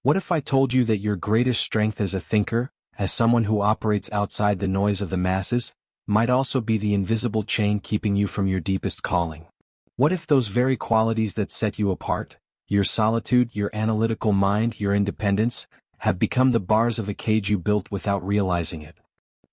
What if I told you that your greatest strength as a thinker, as someone who operates outside the noise of the masses, might also be the invisible chain keeping you from your deepest calling? What if those very qualities that set you apart, your solitude, your analytical mind, your independence, have become the bars of a cage you built without realizing it?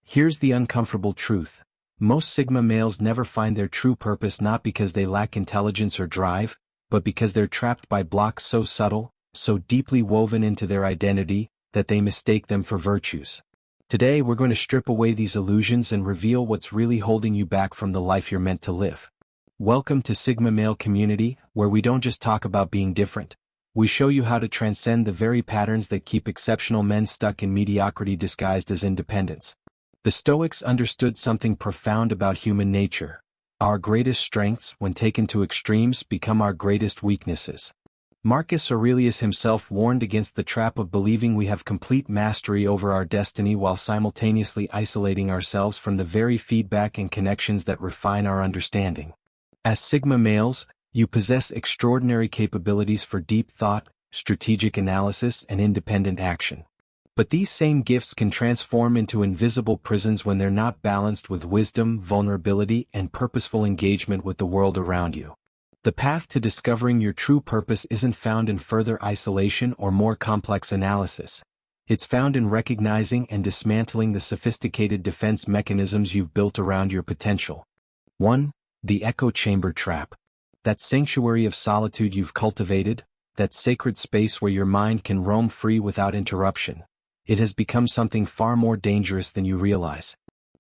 Here's the uncomfortable truth. Most Sigma males never find their true purpose, not because they lack intelligence or drive, but because they're trapped by blocks so subtle, so deeply woven into their identity, that they mistake them for virtues. Today we're going to strip away these illusions and reveal what's really holding you back from the life you're meant to live. Welcome to Sigma Male Community, where we don't just talk about being different. We show you how to transcend the very patterns that keep exceptional men stuck in mediocrity disguised as independence. The Stoics understood something profound about human nature. Our greatest strengths, when taken to extremes, become our greatest weaknesses. Marcus Aurelius himself warned against the trap of believing we have complete mastery over our destiny while simultaneously isolating ourselves from the very feedback and connections that refine our understanding. As Sigma males, you possess extraordinary capabilities for deep thought, strategic analysis, and independent action. But these same gifts can transform into invisible prisons when they're not balanced with wisdom, vulnerability, and purposeful engagement with the world around you. The path to discovering your true purpose isn't found in further isolation or more complex analysis. It's found in recognizing and dismantling the sophisticated defense mechanisms you've built around your potential. 1. The echo chamber trap. That sanctuary of solitude you've cultivated, that sacred space where your mind can roam free without interruption. It has become something far more dangerous than you realize.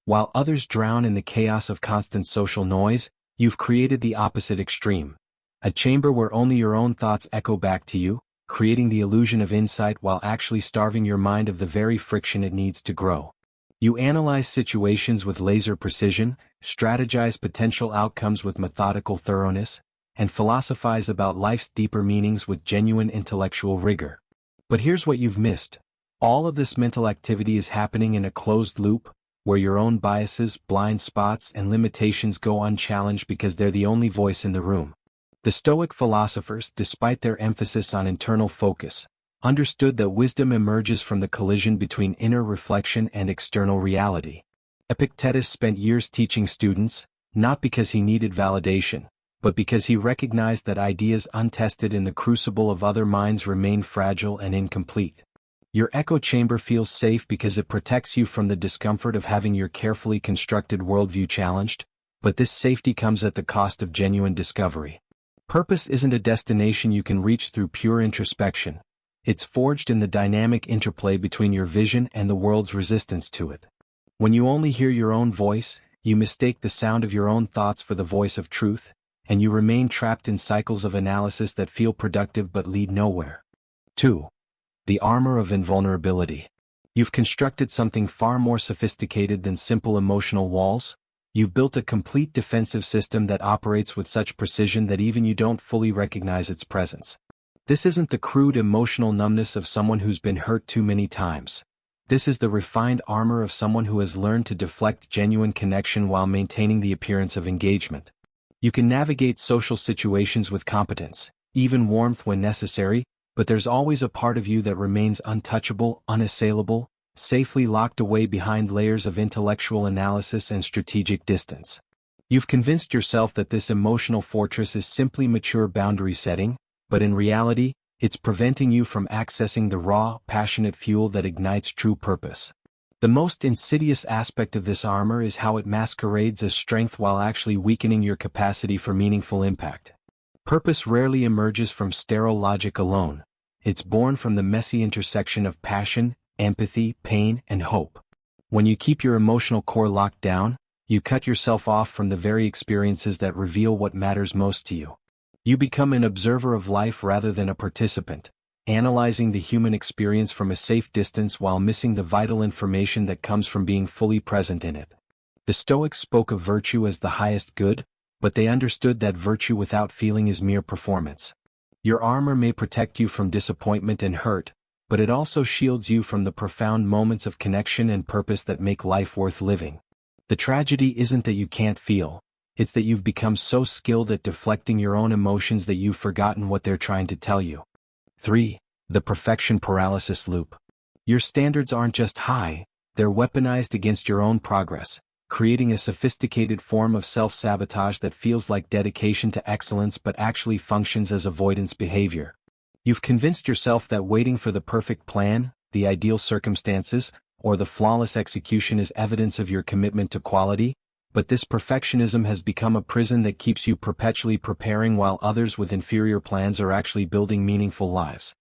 While others drown in the chaos of constant social noise, you've created the opposite extreme. A chamber where only your own thoughts echo back to you, creating the illusion of insight while actually starving your mind of the very friction it needs to grow. You analyze situations with laser precision, strategize potential outcomes with methodical thoroughness, and philosophize about life's deeper meanings with genuine intellectual rigor. But here's what you've missed. All of this mental activity is happening in a closed loop, where your own biases, blind spots, and limitations go unchallenged because they're the only voice in the room. The Stoic philosophers, despite their emphasis on internal focus, understood that wisdom emerges from the collision between inner reflection and external reality. Epictetus spent years teaching students, not because he needed validation, but because he recognized that ideas untested in the crucible of other minds remain fragile and incomplete. Your echo chamber feels safe because it protects you from the discomfort of having your carefully constructed worldview challenged, but this safety comes at the cost of genuine discovery. Purpose isn't a destination you can reach through pure introspection. It's forged in the dynamic interplay between your vision and the world's resistance to it. When you only hear your own voice, you mistake the sound of your own thoughts for the voice of truth, and you remain trapped in cycles of analysis that feel productive but lead nowhere. 2. The Armor of Invulnerability. You've constructed something far more sophisticated than simple emotional walls. You've built a complete defensive system that operates with such precision that even you don't fully recognize its presence. This isn't the crude emotional numbness of someone who's been hurt too many times. This is the refined armor of someone who has learned to deflect genuine connection while maintaining the appearance of engagement. You can navigate social situations with competence, even warmth when necessary, but there's always a part of you that remains untouchable, unassailable, safely locked away behind layers of intellectual analysis and strategic distance. You've convinced yourself that this emotional fortress is simply mature boundary setting, but in reality, it's preventing you from accessing the raw, passionate fuel that ignites true purpose. The most insidious aspect of this armor is how it masquerades as strength while actually weakening your capacity for meaningful impact. Purpose rarely emerges from sterile logic alone. It's born from the messy intersection of passion, empathy, pain, and hope. When you keep your emotional core locked down, you cut yourself off from the very experiences that reveal what matters most to you. You become an observer of life rather than a participant, analyzing the human experience from a safe distance while missing the vital information that comes from being fully present in it. The Stoics spoke of virtue as the highest good, but they understood that virtue without feeling is mere performance. Your armor may protect you from disappointment and hurt, but it also shields you from the profound moments of connection and purpose that make life worth living. The tragedy isn't that you can't feel, it's that you've become so skilled at deflecting your own emotions that you've forgotten what they're trying to tell you. 3. The perfection paralysis loop. Your standards aren't just high, they're weaponized against your own progress, creating a sophisticated form of self-sabotage that feels like dedication to excellence but actually functions as avoidance behavior. You've convinced yourself that waiting for the perfect plan, the ideal circumstances, or the flawless execution is evidence of your commitment to quality, but this perfectionism has become a prison that keeps you perpetually preparing while others with inferior plans are actually building meaningful lives.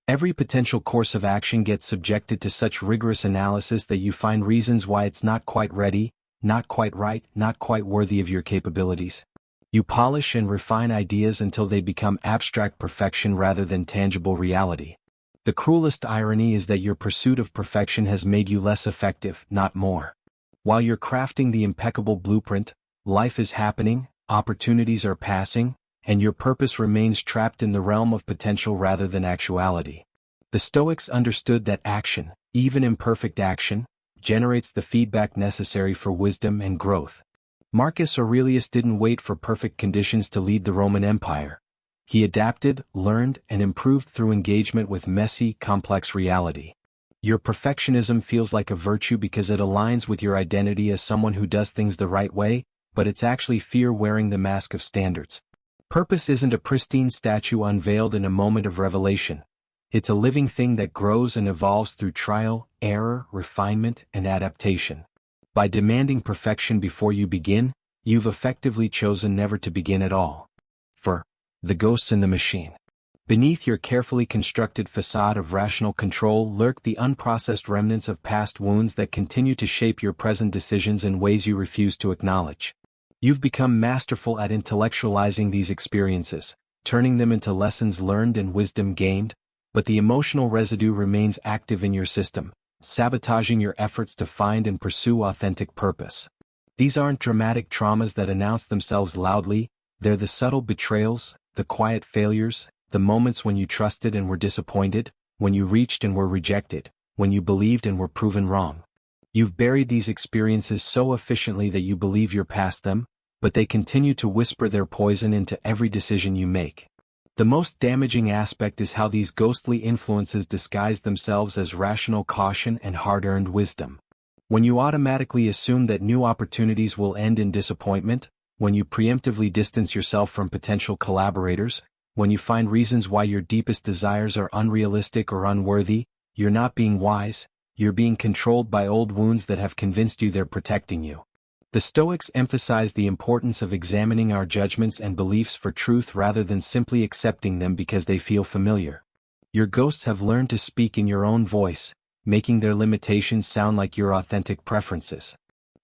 Every potential course of action gets subjected to such rigorous analysis that you find reasons why it's not quite ready, not quite right, not quite worthy of your capabilities. You polish and refine ideas until they become abstract perfection rather than tangible reality. The cruelest irony is that your pursuit of perfection has made you less effective, not more. While you're crafting the impeccable blueprint, life is happening, opportunities are passing, and your purpose remains trapped in the realm of potential rather than actuality. The Stoics understood that action, even imperfect action, generates the feedback necessary for wisdom and growth. Marcus Aurelius didn't wait for perfect conditions to lead the Roman Empire. He adapted, learned, and improved through engagement with messy, complex reality. Your perfectionism feels like a virtue because it aligns with your identity as someone who does things the right way, but it's actually fear wearing the mask of standards. Purpose isn't a pristine statue unveiled in a moment of revelation. It's a living thing that grows and evolves through trial, error, refinement, and adaptation. By demanding perfection before you begin, you've effectively chosen never to begin at all. The ghosts in the machine. Beneath your carefully constructed facade of rational control lurk the unprocessed remnants of past wounds that continue to shape your present decisions in ways you refuse to acknowledge. You've become masterful at intellectualizing these experiences, turning them into lessons learned and wisdom gained, but the emotional residue remains active in your system, sabotaging your efforts to find and pursue authentic purpose. These aren't dramatic traumas that announce themselves loudly, they're the subtle betrayals, the quiet failures, the moments when you trusted and were disappointed, when you reached and were rejected, when you believed and were proven wrong. You've buried these experiences so efficiently that you believe you're past them, but they continue to whisper their poison into every decision you make. The most damaging aspect is how these ghostly influences disguise themselves as rational caution and hard-earned wisdom. When you automatically assume that new opportunities will end in disappointment, when you preemptively distance yourself from potential collaborators, when you find reasons why your deepest desires are unrealistic or unworthy, you're not being wise, you're being controlled by old wounds that have convinced you they're protecting you. The Stoics emphasize the importance of examining our judgments and beliefs for truth rather than simply accepting them because they feel familiar. Your ghosts have learned to speak in your own voice, making their limitations sound like your authentic preferences.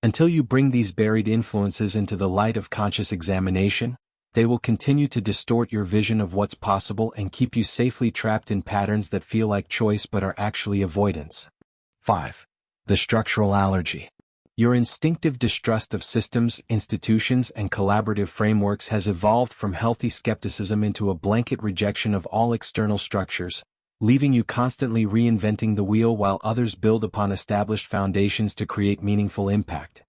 Until you bring these buried influences into the light of conscious examination, they will continue to distort your vision of what's possible and keep you safely trapped in patterns that feel like choice but are actually avoidance. 5. The structural allergy. Your instinctive distrust of systems, institutions, and collaborative frameworks has evolved from healthy skepticism into a blanket rejection of all external structures, leaving you constantly reinventing the wheel while others build upon established foundations to create meaningful impact.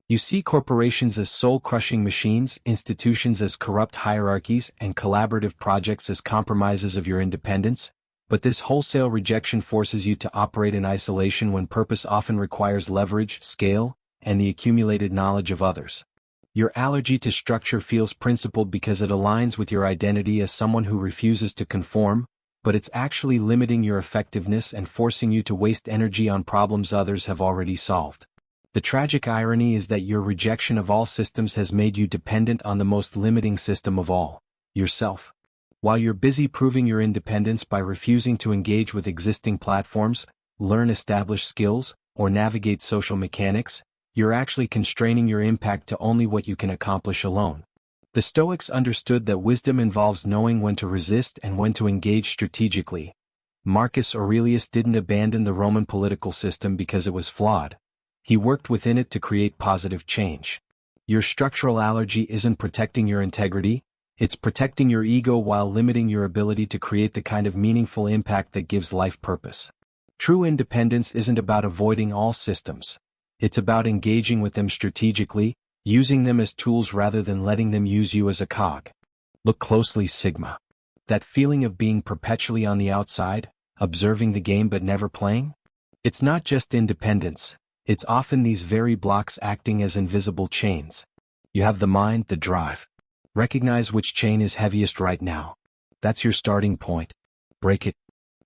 You see corporations as soul-crushing machines, institutions as corrupt hierarchies, and collaborative projects as compromises of your independence, but this wholesale rejection forces you to operate in isolation when purpose often requires leverage, scale, and the accumulated knowledge of others. Your allergy to structure feels principled because it aligns with your identity as someone who refuses to conform, but it's actually limiting your effectiveness and forcing you to waste energy on problems others have already solved. The tragic irony is that your rejection of all systems has made you dependent on the most limiting system of all, yourself. While you're busy proving your independence by refusing to engage with existing platforms, learn established skills, or navigate social mechanics, you're actually constraining your impact to only what you can accomplish alone. The Stoics understood that wisdom involves knowing when to resist and when to engage strategically. Marcus Aurelius didn't abandon the Roman political system because it was flawed. He worked within it to create positive change. Your structural allergy isn't protecting your integrity, it's protecting your ego while limiting your ability to create the kind of meaningful impact that gives life purpose. True independence isn't about avoiding all systems. It's about engaging with them strategically, using them as tools rather than letting them use you as a cog. Look closely, Sigma. That feeling of being perpetually on the outside, observing the game but never playing? It's not just independence, it's often these very blocks acting as invisible chains. You have the mind, the drive. Recognize which chain is heaviest right now. That's your starting point. Break it.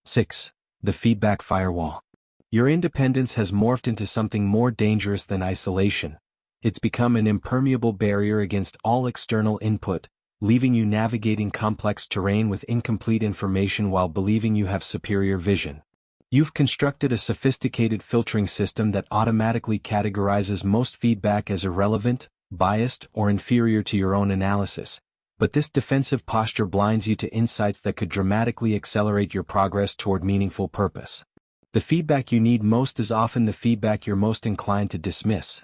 6. The feedback firewall. Your independence has morphed into something more dangerous than isolation. It's become an impermeable barrier against all external input, leaving you navigating complex terrain with incomplete information while believing you have superior vision. You've constructed a sophisticated filtering system that automatically categorizes most feedback as irrelevant, biased, or inferior to your own analysis. But this defensive posture blinds you to insights that could dramatically accelerate your progress toward meaningful purpose. The feedback you need most is often the feedback you're most inclined to dismiss.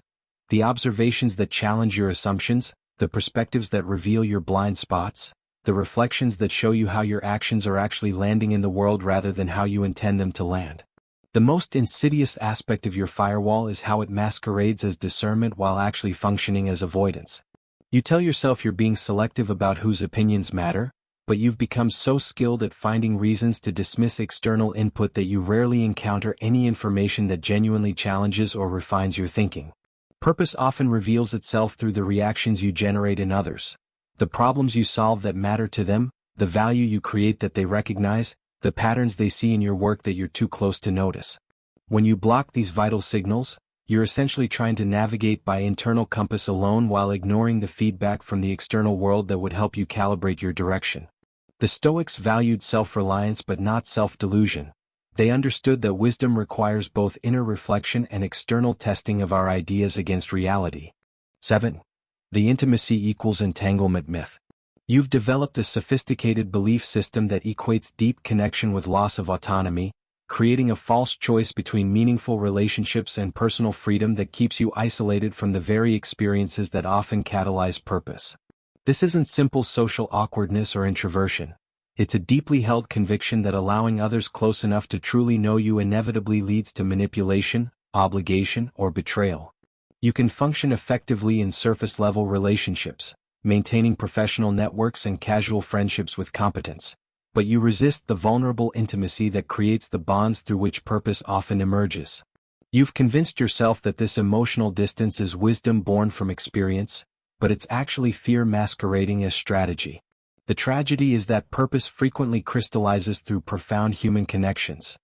The observations that challenge your assumptions, the perspectives that reveal your blind spots, the reflections that show you how your actions are actually landing in the world rather than how you intend them to land. The most insidious aspect of your firewall is how it masquerades as discernment while actually functioning as avoidance. You tell yourself you're being selective about whose opinions matter, but you've become so skilled at finding reasons to dismiss external input that you rarely encounter any information that genuinely challenges or refines your thinking. Purpose often reveals itself through the reactions you generate in others, the problems you solve that matter to them, the value you create that they recognize, the patterns they see in your work that you're too close to notice. When you block these vital signals, you're essentially trying to navigate by internal compass alone while ignoring the feedback from the external world that would help you calibrate your direction. The Stoics valued self-reliance but not self-delusion. They understood that wisdom requires both inner reflection and external testing of our ideas against reality. 7. The intimacy equals entanglement myth. You've developed a sophisticated belief system that equates deep connection with loss of autonomy, creating a false choice between meaningful relationships and personal freedom that keeps you isolated from the very experiences that often catalyze purpose. This isn't simple social awkwardness or introversion. It's a deeply held conviction that allowing others close enough to truly know you inevitably leads to manipulation, obligation, or betrayal. You can function effectively in surface-level relationships, maintaining professional networks and casual friendships with competence, but you resist the vulnerable intimacy that creates the bonds through which purpose often emerges. You've convinced yourself that this emotional distance is wisdom born from experience, but it's actually fear masquerading as strategy. The tragedy is that purpose frequently crystallizes through profound human connections.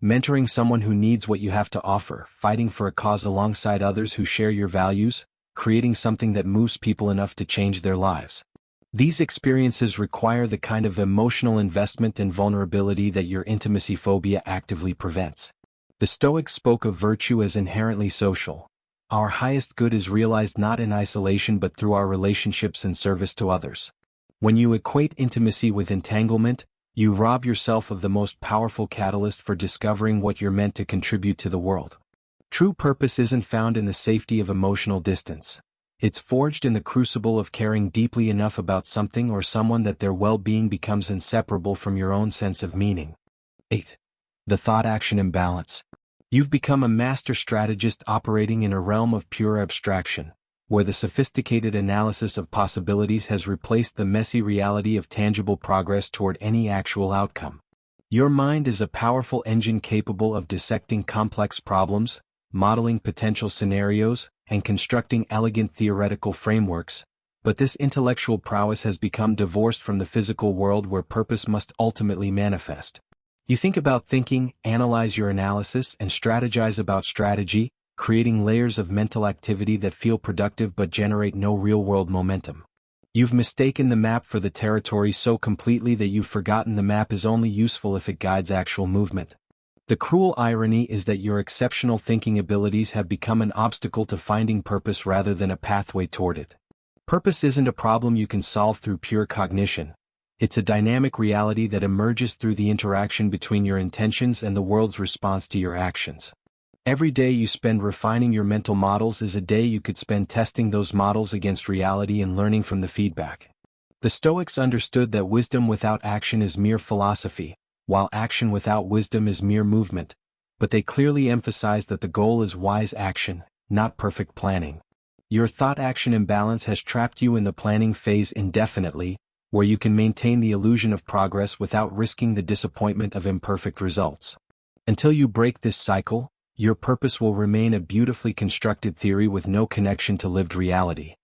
Mentoring someone who needs what you have to offer, fighting for a cause alongside others who share your values, creating something that moves people enough to change their lives. These experiences require the kind of emotional investment and vulnerability that your intimacy phobia actively prevents. The Stoics spoke of virtue as inherently social. Our highest good is realized not in isolation but through our relationships and service to others. When you equate intimacy with entanglement, you rob yourself of the most powerful catalyst for discovering what you're meant to contribute to the world. True purpose isn't found in the safety of emotional distance. It's forged in the crucible of caring deeply enough about something or someone that their well-being becomes inseparable from your own sense of meaning. 8. The Thought-Action Imbalance. You've become a master strategist operating in a realm of pure abstraction, where the sophisticated analysis of possibilities has replaced the messy reality of tangible progress toward any actual outcome. Your mind is a powerful engine capable of dissecting complex problems, modeling potential scenarios, and constructing elegant theoretical frameworks, but this intellectual prowess has become divorced from the physical world where purpose must ultimately manifest. You think about thinking, analyze your analysis, and strategize about strategy, creating layers of mental activity that feel productive but generate no real-world momentum. You've mistaken the map for the territory so completely that you've forgotten the map is only useful if it guides actual movement. The cruel irony is that your exceptional thinking abilities have become an obstacle to finding purpose rather than a pathway toward it. Purpose isn't a problem you can solve through pure cognition. It's a dynamic reality that emerges through the interaction between your intentions and the world's response to your actions. Every day you spend refining your mental models is a day you could spend testing those models against reality and learning from the feedback. The Stoics understood that wisdom without action is mere philosophy, while action without wisdom is mere movement, but they clearly emphasized that the goal is wise action, not perfect planning. Your thought-action imbalance has trapped you in the planning phase indefinitely, where you can maintain the illusion of progress without risking the disappointment of imperfect results. Until you break this cycle, your purpose will remain a beautifully constructed theory with no connection to lived reality.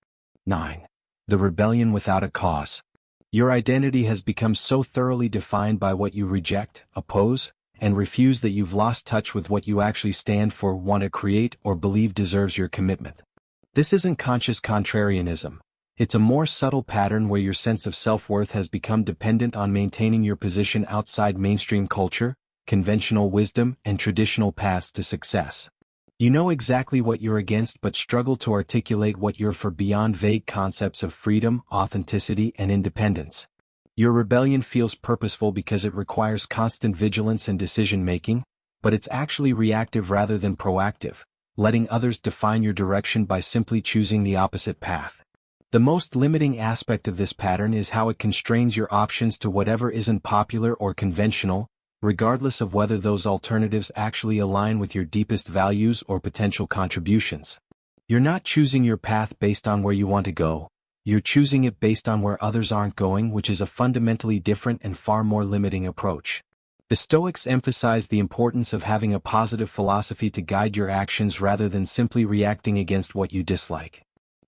9. The rebellion without a cause. Your identity has become so thoroughly defined by what you reject, oppose, and refuse that you've lost touch with what you actually stand for, want to create, or believe deserves your commitment. This isn't conscious contrarianism. It's a more subtle pattern where your sense of self-worth has become dependent on maintaining your position outside mainstream culture, conventional wisdom, and traditional paths to success. You know exactly what you're against but struggle to articulate what you're for beyond vague concepts of freedom, authenticity, and independence. Your rebellion feels purposeful because it requires constant vigilance and decision-making, but it's actually reactive rather than proactive, letting others define your direction by simply choosing the opposite path. The most limiting aspect of this pattern is how it constrains your options to whatever isn't popular or conventional, regardless of whether those alternatives actually align with your deepest values or potential contributions. You're not choosing your path based on where you want to go, you're choosing it based on where others aren't going, which is a fundamentally different and far more limiting approach. The Stoics emphasize the importance of having a positive philosophy to guide your actions rather than simply reacting against what you dislike.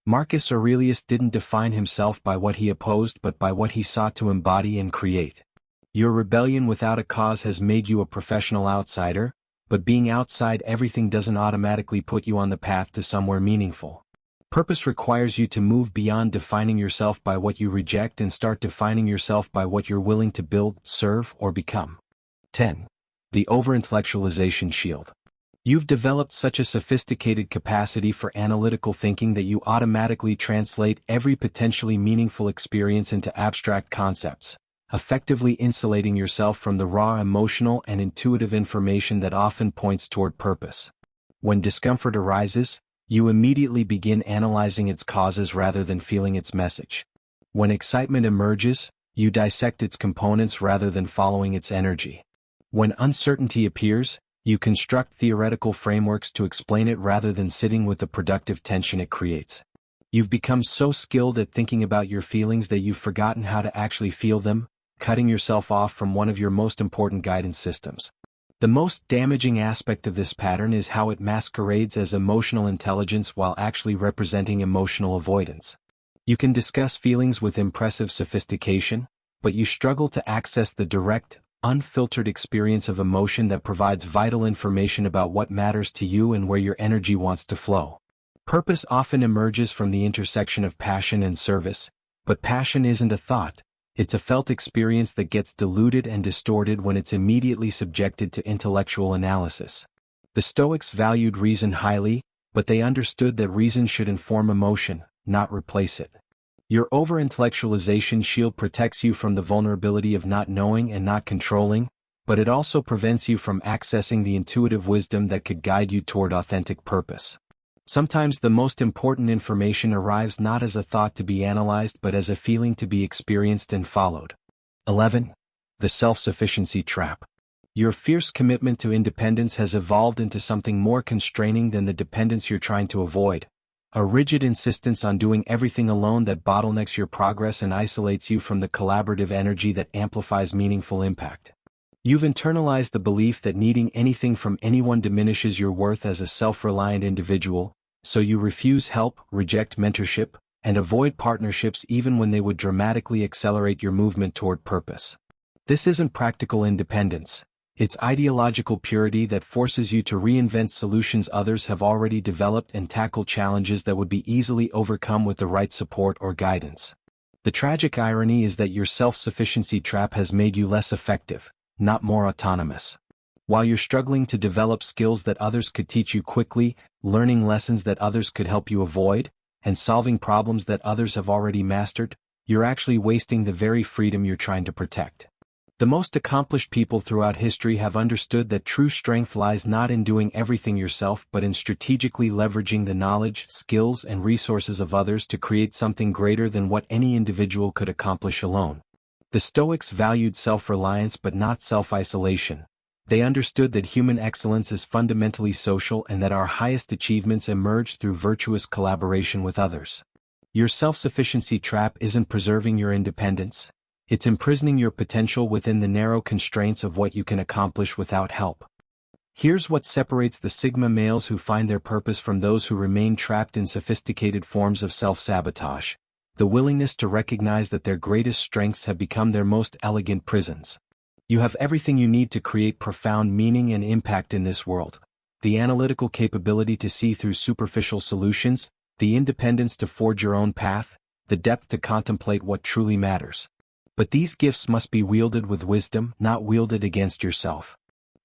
Marcus Aurelius didn't define himself by what he opposed but by what he sought to embody and create. Your rebellion without a cause has made you a professional outsider, but being outside everything doesn't automatically put you on the path to somewhere meaningful. Purpose requires you to move beyond defining yourself by what you reject and start defining yourself by what you're willing to build, serve, or become. 10. The Over-Intellectualization Shield. You've developed such a sophisticated capacity for analytical thinking that you automatically translate every potentially meaningful experience into abstract concepts, effectively insulating yourself from the raw emotional and intuitive information that often points toward purpose. When discomfort arises, you immediately begin analyzing its causes rather than feeling its message. When excitement emerges, you dissect its components rather than following its energy. When uncertainty appears, you construct theoretical frameworks to explain it rather than sitting with the productive tension it creates. You've become so skilled at thinking about your feelings that you've forgotten how to actually feel them, cutting yourself off from one of your most important guidance systems. The most damaging aspect of this pattern is how it masquerades as emotional intelligence while actually representing emotional avoidance. You can discuss feelings with impressive sophistication, but you struggle to access the direct, unfiltered experience of emotion that provides vital information about what matters to you and where your energy wants to flow. Purpose often emerges from the intersection of passion and service, but passion isn't a thought. It's a felt experience that gets diluted and distorted when it's immediately subjected to intellectual analysis. The Stoics valued reason highly, but they understood that reason should inform emotion, not replace it. Your over-intellectualization shield protects you from the vulnerability of not knowing and not controlling, but it also prevents you from accessing the intuitive wisdom that could guide you toward authentic purpose. Sometimes the most important information arrives not as a thought to be analyzed but as a feeling to be experienced and followed. 11. The Self-Sufficiency Trap. Your fierce commitment to independence has evolved into something more constraining than the dependence you're trying to avoid. A rigid insistence on doing everything alone that bottlenecks your progress and isolates you from the collaborative energy that amplifies meaningful impact. You've internalized the belief that needing anything from anyone diminishes your worth as a self-reliant individual, so you refuse help, reject mentorship, and avoid partnerships even when they would dramatically accelerate your movement toward purpose. This isn't practical independence. It's ideological purity that forces you to reinvent solutions others have already developed and tackle challenges that would be easily overcome with the right support or guidance. The tragic irony is that your self-sufficiency trap has made you less effective, not more autonomous. While you're struggling to develop skills that others could teach you quickly, learning lessons that others could help you avoid, and solving problems that others have already mastered, you're actually wasting the very freedom you're trying to protect. The most accomplished people throughout history have understood that true strength lies not in doing everything yourself but in strategically leveraging the knowledge, skills, and resources of others to create something greater than what any individual could accomplish alone. The Stoics valued self-reliance but not self-isolation. They understood that human excellence is fundamentally social and that our highest achievements emerge through virtuous collaboration with others. Your self-sufficiency trap isn't preserving your independence. It's imprisoning your potential within the narrow constraints of what you can accomplish without help. Here's what separates the Sigma males who find their purpose from those who remain trapped in sophisticated forms of self-sabotage: the willingness to recognize that their greatest strengths have become their most elegant prisons. You have everything you need to create profound meaning and impact in this world: the analytical capability to see through superficial solutions, the independence to forge your own path, the depth to contemplate what truly matters. But these gifts must be wielded with wisdom, not wielded against yourself.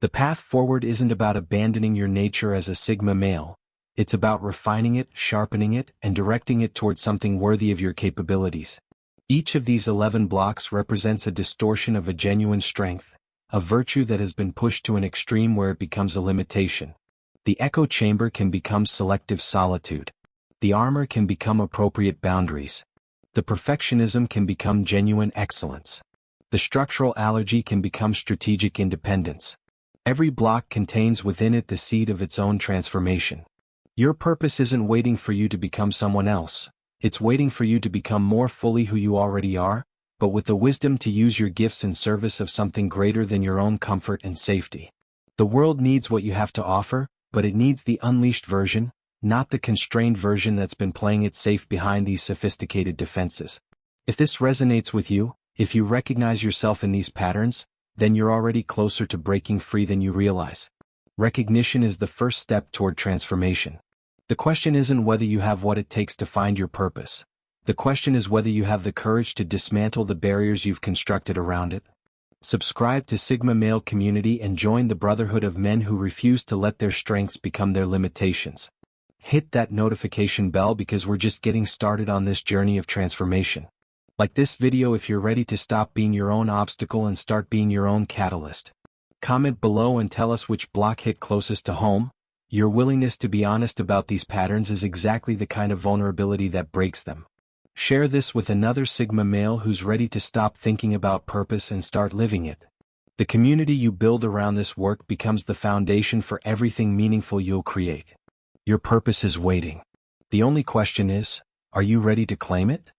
The path forward isn't about abandoning your nature as a Sigma male. It's about refining it, sharpening it, and directing it towards something worthy of your capabilities. Each of these 11 blocks represents a distortion of a genuine strength, a virtue that has been pushed to an extreme where it becomes a limitation. The echo chamber can become selective solitude. The armor can become appropriate boundaries. The perfectionism can become genuine excellence. The structural allergy can become strategic independence. Every block contains within it the seed of its own transformation. Your purpose isn't waiting for you to become someone else. It's waiting for you to become more fully who you already are, but with the wisdom to use your gifts in service of something greater than your own comfort and safety. The world needs what you have to offer, but it needs the unleashed version, not the constrained version that's been playing it safe behind these sophisticated defenses. If this resonates with you, if you recognize yourself in these patterns, then you're already closer to breaking free than you realize. Recognition is the first step toward transformation. The question isn't whether you have what it takes to find your purpose. The question is whether you have the courage to dismantle the barriers you've constructed around it. Subscribe to Sigma Male Community and join the brotherhood of men who refuse to let their strengths become their limitations. Hit that notification bell because we're just getting started on this journey of transformation. Like this video if you're ready to stop being your own obstacle and start being your own catalyst. Comment below and tell us which block hit closest to home. Your willingness to be honest about these patterns is exactly the kind of vulnerability that breaks them. Share this with another Sigma male who's ready to stop thinking about purpose and start living it. The community you build around this work becomes the foundation for everything meaningful you'll create. Your purpose is waiting. The only question is, are you ready to claim it?